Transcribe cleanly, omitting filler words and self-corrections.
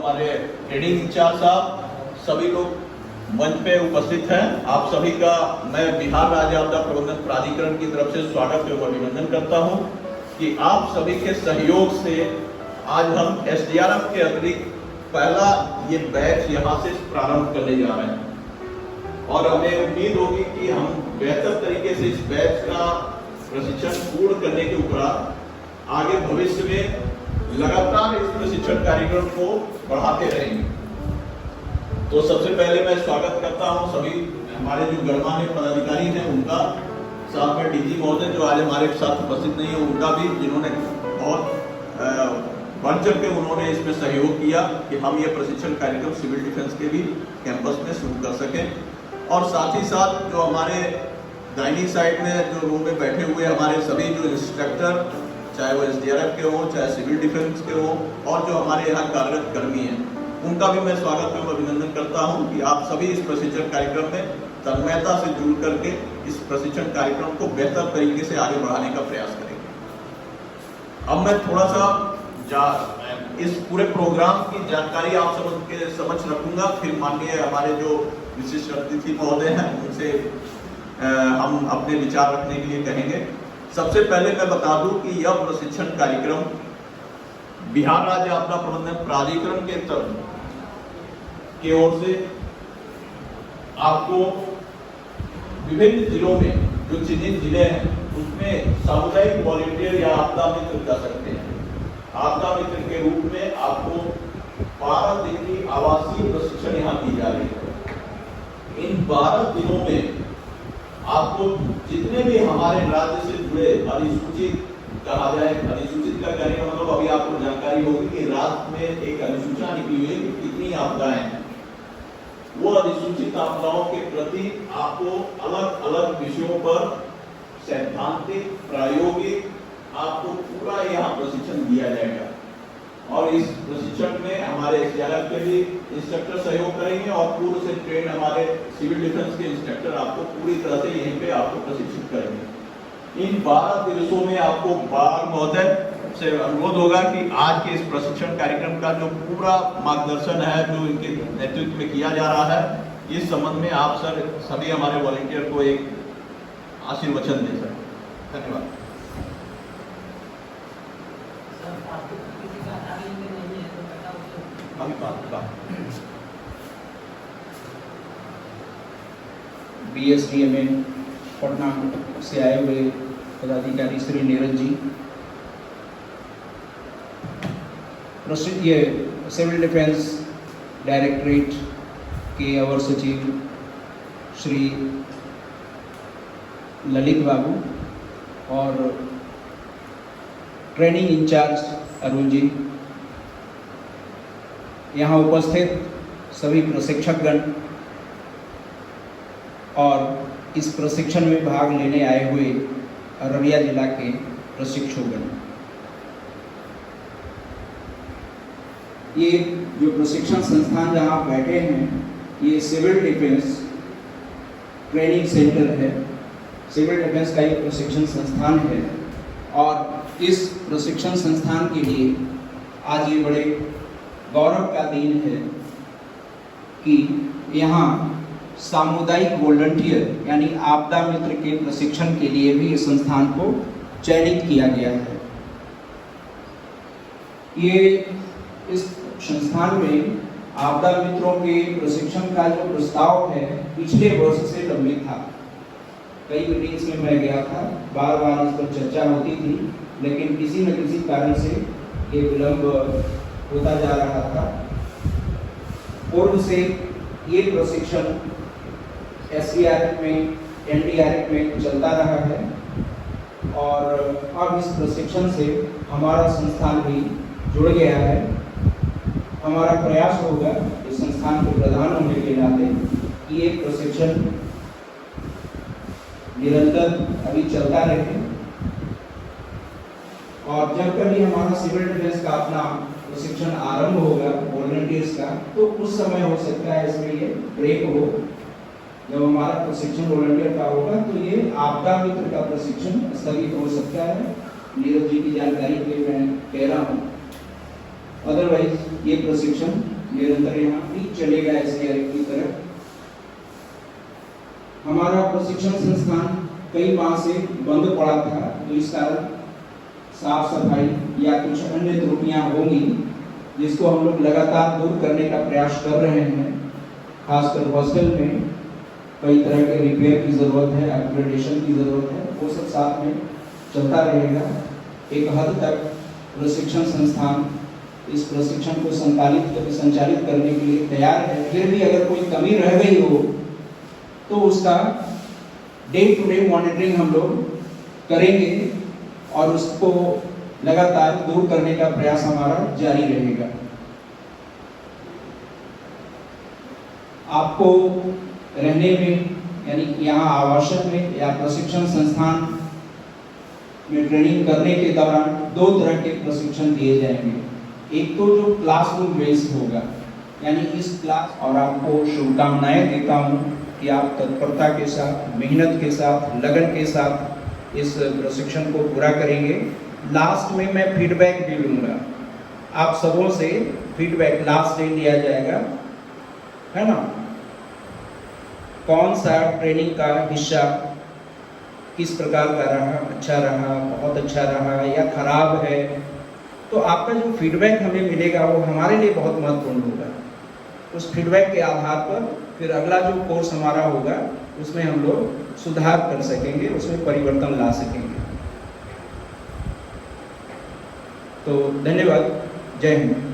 हमारे training in charge साहब, सभी लोग मंच पे उपस्थित हैं, आप सभी का मैं बिहार राज्य आपदा प्रबंधन प्राधिकरण की तरफ से स्वागत एवं अभिनंदन करता हूं कि आप सभी के सहयोग से आज हम एसडीआरएफ के अतिरिक्त पहला ये बैच यहाँ से प्रारंभ करने जा रहे हैं और हमें उम्मीद होगी कि हम बेहतर तरीके से इस बैच का प्रशिक्षण पूर्ण करने के उपरांत आगे भविष्य में लगातार इस प्रशिक्षण कार्यक्रम को बढ़ाते रहेंगे। तो सबसे पहले मैं स्वागत करता हूं सभी हमारे जो गणमान्य पदाधिकारी हैं उनका, साथ में डीजी महोदय जो आज हमारे साथ उपस्थित नहीं है उनका भी, जिन्होंने बहुत बढ़ चढ़ के उन्होंने इसमें सहयोग किया कि हम ये प्रशिक्षण कार्यक्रम सिविल डिफेंस के भी कैंपस में शुरू कर सकें। और साथ ही साथ जो हमारे दाहिनी साइड में जो रूम में बैठे हुए हमारे सभी जो इंस्ट्रक्टर, चाहे वो एसडीआरएफ के हों चाहे सिविल डिफेंस के हों और जो हमारे यहाँ कार्यरत कर्मी हैं, उनका भी मैं स्वागत एवं अभिनंदन करता हूं कि आप सभी इस प्रशिक्षण कार्यक्रम में तन्मयता से जुड़ करके इस प्रशिक्षण कार्यक्रम को बेहतर तरीके से आगे बढ़ाने का प्रयास करेंगे। अब मैं थोड़ा सा इस पूरे प्रोग्राम की जानकारी आप सबके समक्ष रखूंगा, फिर माननीय हमारे जो विशिष्ट अतिथि महोदय हैं उनसे हम अपने विचार रखने के लिए कहेंगे। सबसे पहले मैं बता दूं कि यह प्रशिक्षण कार्यक्रम बिहार राज्य आपदा प्रबंधन प्राधिकरण के तरफ की ओर से आपको विभिन्न जिलों में जो चिन्हित जिले हैं उसमें सामुदायिक वॉलंटियर या आपदा मित्र कर सकते हैं। आपदा मित्र के रूप में आपको 12 दिन की आवासीय प्रशिक्षण यहाँ दी जा रही है। इन 12 दिनों में आपको जितने भी हमारे राज्य से जुड़े अधिसूचित कहा जाए, अधिसूचित का कहने का मतलब अभी आपको जानकारी होगी कि राज्य में एक अधिसूचना निकली हुई है कि कितनी आपदाएं हैं। वो अधिसूचित आपदाओं के प्रति आपको अलग अलग विषयों पर सैद्धांतिक प्रायोगिक आपको पूरा यहाँ प्रशिक्षण दिया जाएगा और इस प्रशिक्षण में हमारे एसडीआरएफ के भी इंस्ट्रक्टर सहयोग करेंगे और पूर्व से ट्रेन हमारे सिविल डिफेंस के इंस्ट्रक्टर आपको पूरी तरह से यहीं पे आपको प्रशिक्षित करेंगे। इन 12 दिवसों में आपको बार महोदय से अनुरोध होगा कि आज के इस प्रशिक्षण कार्यक्रम का जो पूरा मार्गदर्शन है जो इनके नेतृत्व में किया जा रहा है, इस संबंध में आप सभी हमारे वॉलंटियर को एक आशीर्वचन दे सकें। धन्यवाद। BSDMN पटना से आए हुए पदाधिकारी श्री नीरज जी, ये सिविल डिफेंस डायरेक्टरेट के अवर सचिव श्री ललित बाबू और ट्रेनिंग इंचार्ज अरुण जी, यहाँ उपस्थित सभी प्रशिक्षकगण और इस प्रशिक्षण में भाग लेने आए हुए अररिया जिला के प्रशिक्षुगण। ये जो प्रशिक्षण संस्थान जहाँ आप बैठे हैं ये सिविल डिफेंस ट्रेनिंग सेंटर है, सिविल डिफेंस का ये प्रशिक्षण संस्थान है और इस प्रशिक्षण संस्थान के लिए आज ये बड़े गौरव का दिन है कि यहाँ सामुदायिक वॉलंटियर यानी आपदा मित्र के प्रशिक्षण के लिए भी इस संस्थान को चयनित किया गया है। ये इस संस्थान में आपदा मित्रों के प्रशिक्षण का जो प्रस्ताव है पिछले वर्ष से लंबित था। कई मीटिंग्स में मैं गया था, बार बार इस पर चर्चा होती थी, लेकिन किसी न किसी कारण से ये विलंब होता जा रहा था। पूर्व से ये प्रशिक्षण एसडीआरएफ में, एनडीआरएफ में चलता रहा है और अब इस प्रशिक्षण से हमारा संस्थान भी जुड़ गया है। हमारा प्रयास होगा इस संस्थान के प्रधान होने के नाते कि ये प्रशिक्षण निरंतर अभी चलता रहे और जब कभी हमारा सिविल डिफेंस का अपना प्रशिक्षण आरंभ होगा वॉलंटियर्स का, तो उस समय हो सकता है इसमें ये ब्रेक हो। जब हमारा प्रशिक्षण वॉलंटियर का होगा तो ये आपदा मित्र का प्रशिक्षण स्थगित हो सकता है। नीरज जी की जानकारी के मैं कह रहा हूँ, अदरवाइज ये प्रशिक्षण निरंतर यहाँ भी चलेगा SDR की तरफ। हमारा प्रशिक्षण संस्थान कई माह से बंद पड़ा था, तो इस कारण साफ सफाई या कुछ अन्य त्रुटियां होंगी, जिसको हम लोग लगातार दूर करने का प्रयास कर रहे हैं। खासकर हॉस्टल में कई तरह के रिपेयर की जरूरत है, अपग्रेडेशन की जरूरत है, वो सब साथ में चलता रहेगा। एक हद तक प्रशिक्षण संस्थान इस प्रशिक्षण को संचालित करने के लिए तैयार है। फिर भी अगर कोई कमी रह गई हो तो उसका डे टू डे मॉनिटरिंग हम लोग करेंगे और उसको लगातार दूर करने का प्रयास हमारा जारी रहेगा। आपको रहने में यानी यहाँ आवासन में या प्रशिक्षण संस्थान में ट्रेनिंग करने के दौरान 2 तरह के प्रशिक्षण दिए जाएंगे। एक तो जो क्लासरूम बेस्ड होगा, यानी इस क्लास, और आपको शुभकामनाएं देता हूँ कि आप तत्परता के साथ, मेहनत के साथ, लगन के साथ इस प्रशिक्षण को पूरा करेंगे। लास्ट में मैं फीडबैक भी लूँगा, आप सबों से फीडबैक लास्ट डे लिया जाएगा, है ना। कौन सा ट्रेनिंग का हिस्सा किस प्रकार का रहा, अच्छा रहा, बहुत अच्छा रहा या खराब है, तो आपका जो फीडबैक हमें मिलेगा वो हमारे लिए बहुत महत्वपूर्ण होगा। उस फीडबैक के आधार पर फिर अगला जो कोर्स हमारा होगा उसमें हम लोग सुधार कर सकेंगे, उसमें परिवर्तन ला सकेंगे। तो धन्यवाद, जय हिंद।